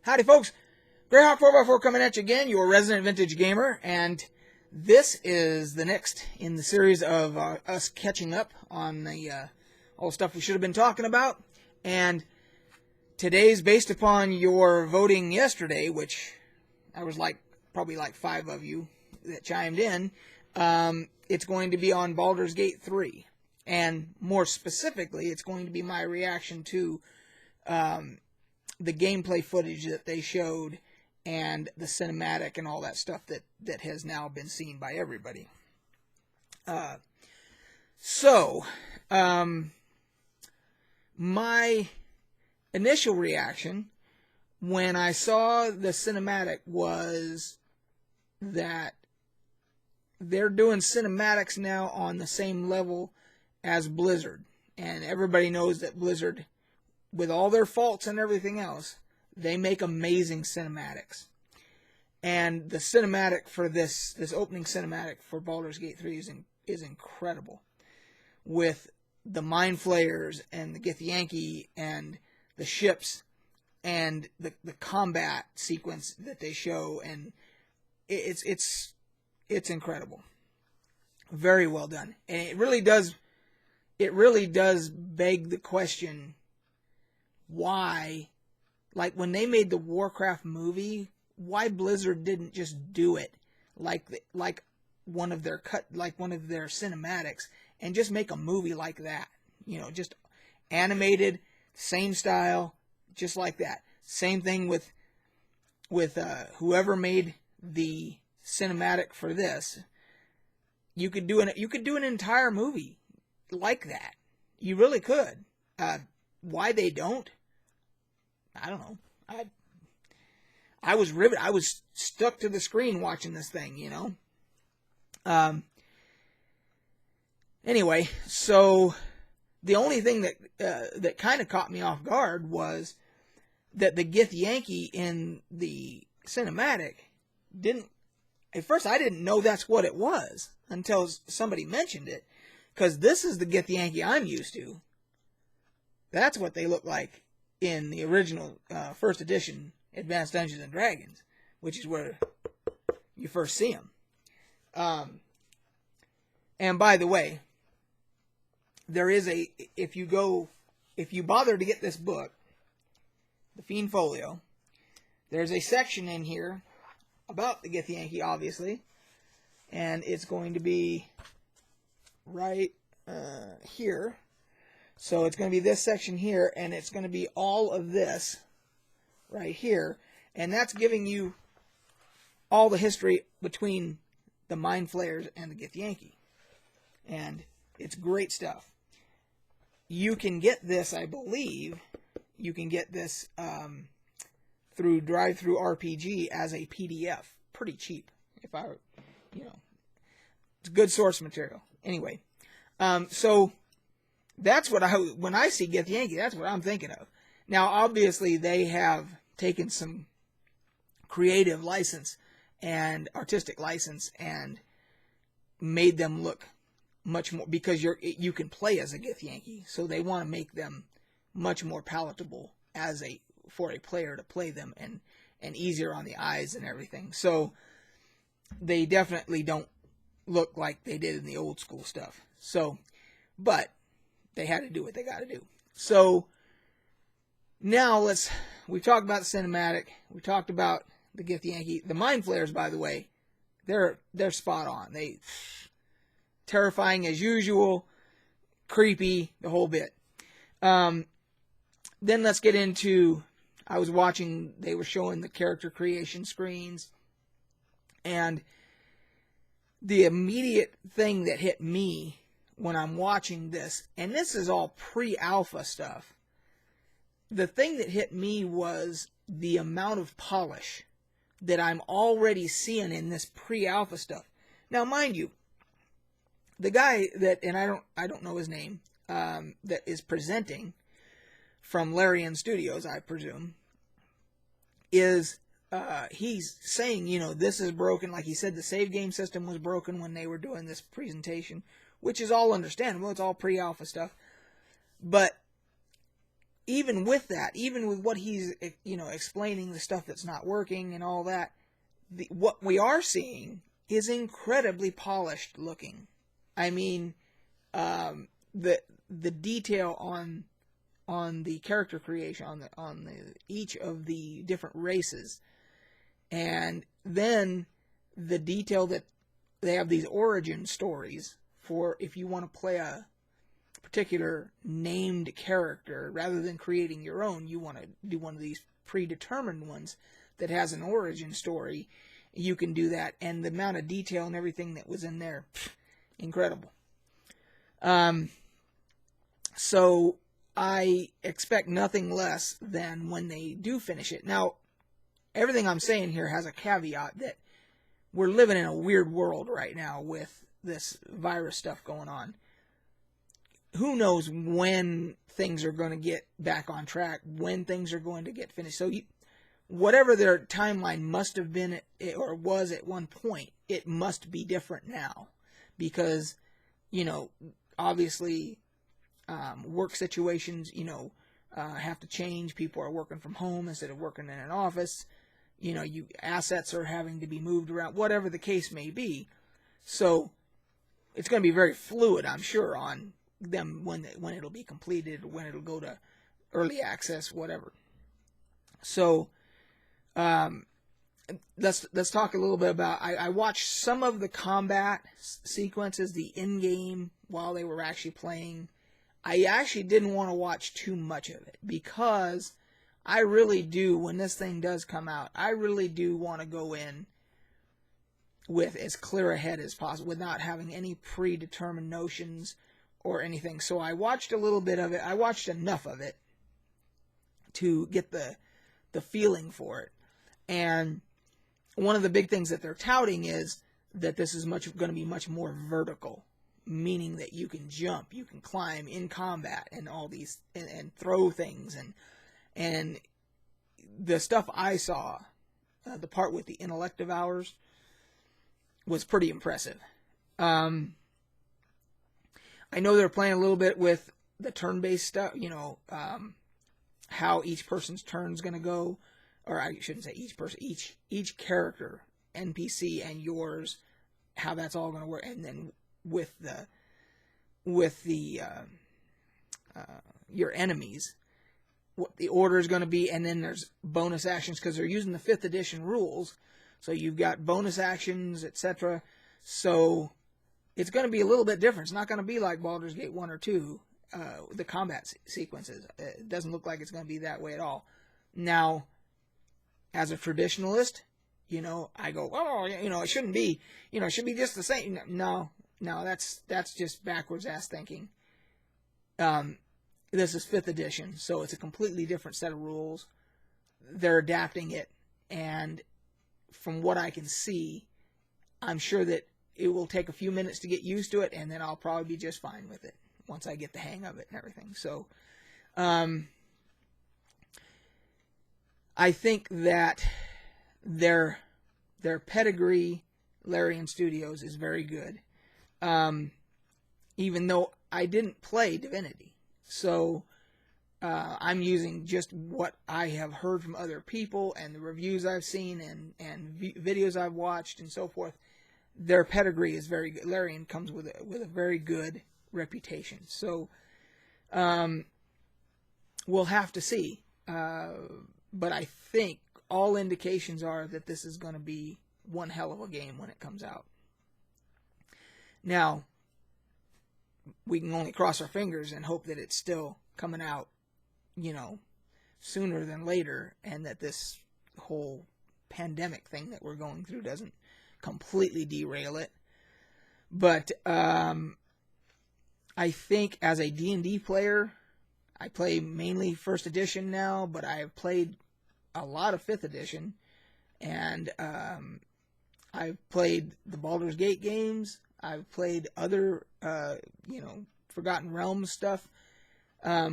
Howdy, folks. Greyhawk 4x4 coming at you again, your resident vintage gamer, and this is the next in the series of us catching up on the all the stuff we should have been talking about. And today's based upon your voting yesterday, which I was probably 5 of you that chimed in. It's going to be on Baldur's Gate 3, and more specifically, it's going to be my reaction to the gameplay footage that they showed and the cinematic and all that stuff that has now been seen by everybody. My initial reaction when I saw the cinematic was that they're doing cinematics now on the same level as Blizzard. And everybody knows that Blizzard, with all their faults and everything else, they make amazing cinematics. And the cinematic for this opening cinematic for Baldur's Gate 3 is incredible. With the Mind Flayers and the Githyanki and the ships and the combat sequence that they show, and it's incredible. Very well done. And it really does beg the question, why, like when they made the Warcraft movie, why Blizzard didn't just do it like one of their cinematics and just make a movie like that, just animated, same style, just like that. Same thing with whoever made the cinematic for this. You could do an entire movie like that. You really could. Why they don't? I don't know. I was riveted. I was stuck to the screen watching this thing, Anyway, so the only thing that kind of caught me off guard was that the Githyanki in the cinematic didn't. At first, I didn't know that's what it was until somebody mentioned it, because this is the Githyanki I'm used to. That's what they look like in the original first edition Advanced Dungeons and Dragons, which is where you first see them. And by the way, there is if you bother to get this book, the Fiend Folio, there's a section in here about the Githyanki, obviously, and it's going to be right here. So it's going to be this section here, and it's going to be all of this right here, and that's giving you all the history between the Mind Flayers and the Githyanki, and it's great stuff. You can get this, I believe, through Drive-Thru RPG as a PDF, pretty cheap. It's good source material. Anyway, so that's what when I see Githyanki, that's what I'm thinking of. Now, obviously, they have taken some creative license and artistic license and made them look much more, because you can play as a Githyanki, so they want to make them much more palatable for a player to play them, and easier on the eyes and everything. So they definitely don't look like they did in the old school stuff. So, but they had to do what they got to do. So now we talked about the cinematic. We talked about the Githyanki. The Mind Flayers, by the way, they're spot on. They terrifying as usual, creepy, the whole bit. Then let's get into. I was watching. They were showing the character creation screens, and the immediate thing that hit me when I'm watching this, and this is all pre-alpha stuff, the thing that hit me was the amount of polish that I'm already seeing in this pre-alpha stuff. Now, mind you, the guy that, and I don't know his name, that is presenting from Larian Studios, I presume, is he's saying, this is broken. Like he said, the save game system was broken when they were doing this presentation, which is all understandable. It's all pre-alpha stuff. But even with that, even with what he's, explaining the stuff that's not working and all that, what we are seeing is incredibly polished looking. I mean, the detail on the character creation, on each of the different races, and then the detail that they have these origin stories for if you want to play a particular named character rather than creating your own. You want to do one of these predetermined ones that has an origin story. You can do that, and the amount of detail and everything that was in there, incredible. So I expect nothing less than when they do finish it. Now, everything I'm saying here has a caveat that we're living in a weird world right now with this virus stuff going on. Who knows when things are going to get back on track, when things are going to get finished. So whatever their timeline must have been or was at one point, it must be different now. Because, obviously, work situations, have to change. People are working from home instead of working in an office. Assets are having to be moved around, whatever the case may be. So it's going to be very fluid, I'm sure, on them when it'll be completed, when it'll go to early access, whatever. So let's talk a little bit about. I watched some of the combat sequences, the in-game, while they were actually playing. I actually didn't want to watch too much of it because I really do, when this thing does come out, I really do want to go in with as clear a head as possible without having any predetermined notions or anything. So I watched a little bit of it. I watched enough of it to get the feeling for it. And one of the big things that they're touting is that this is going to be much more vertical, meaning that you can jump, you can climb in combat and all these and throw things and the stuff I saw, the part with the intellect devours, was pretty impressive. I know they're playing a little bit with the turn-based stuff, how each person's turn's going to go, or I shouldn't say each person, each character, NPC and yours, how that's all going to work, and then with the your enemies, what the order is going to be, and then there's bonus actions because they're using the 5th edition rules, so you've got bonus actions, etc. So it's going to be a little bit different. It's not going to be like Baldur's Gate 1 or 2, the combat sequences. It doesn't look like it's going to be that way at all. Now, as a traditionalist, I go, oh, it shouldn't be, it should be just the same. No, that's just backwards ass thinking. This is 5th edition, so it's a completely different set of rules. They're adapting it, and from what I can see, I'm sure that it will take a few minutes to get used to it, and then I'll probably be just fine with it once I get the hang of it and everything. So, I think that their pedigree, Larian Studios, is very good. Even though I didn't play Divinity. So I'm using just what I have heard from other people and the reviews I've seen and videos I've watched and so forth. Their pedigree is very good. Larian comes with a very good reputation. So we'll have to see. But I think all indications are that this is going to be one hell of a game when it comes out. Now, we can only cross our fingers and hope that it's still coming out, sooner than later, and that this whole pandemic thing that we're going through doesn't completely derail it. But I think as a D&D player, I play mainly 1st edition now, but I've played a lot of 5th edition, and I've played the Baldur's Gate games. I've played other, Forgotten Realms stuff,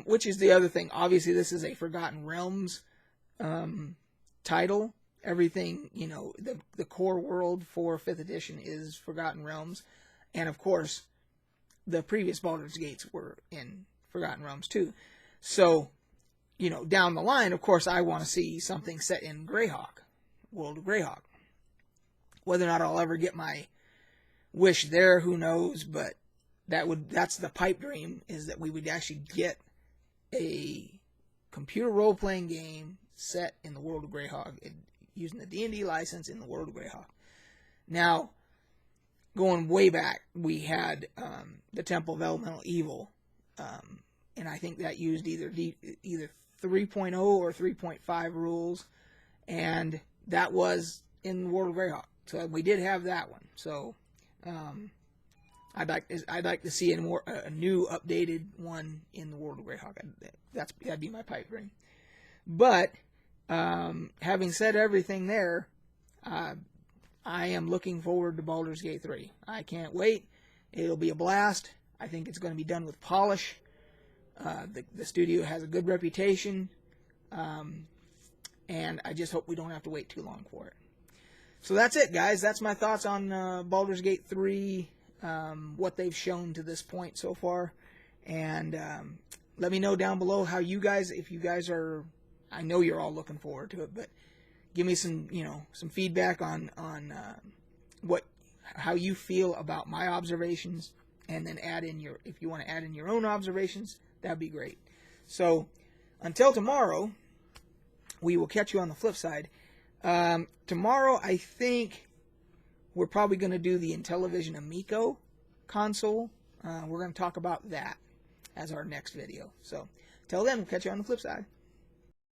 which is the other thing. Obviously, this is a Forgotten Realms title. Everything, the core world for 5th edition is Forgotten Realms. And, of course, the previous Baldur's Gates were in Forgotten Realms, too. So, down the line, of course, I want to see something set in Greyhawk, World of Greyhawk. Whether or not I'll ever get my wish there, who knows? But that's the pipe dream, is that we would actually get a computer role-playing game set in the World of Greyhawk, using the D&D license in the World of Greyhawk. Now, going way back, we had the Temple of Elemental Evil, and I think that used either 3.0 or 3.5 rules, and that was in the World of Greyhawk. So we did have that one. So I'd like to see a new updated one in the World of Greyhawk. That'd be my pipe dream. But having said everything there, I am looking forward to Baldur's Gate 3. I can't wait. It'll be a blast. I think it's going to be done with polish. The studio has a good reputation, and I just hope we don't have to wait too long for it. So that's it, guys. That's my thoughts on Baldur's Gate 3, what they've shown to this point so far. And let me know down below how you guys, if you guys are, I know you're all looking forward to it, but give me some feedback on how you feel about my observations, and then if you want to add in your own observations, that'd be great. So until tomorrow, we will catch you on the flip side. Tomorrow, I think we're probably going to do the Intellivision Amico console. We're going to talk about that as our next video. So, till then, we'll catch you on the flip side.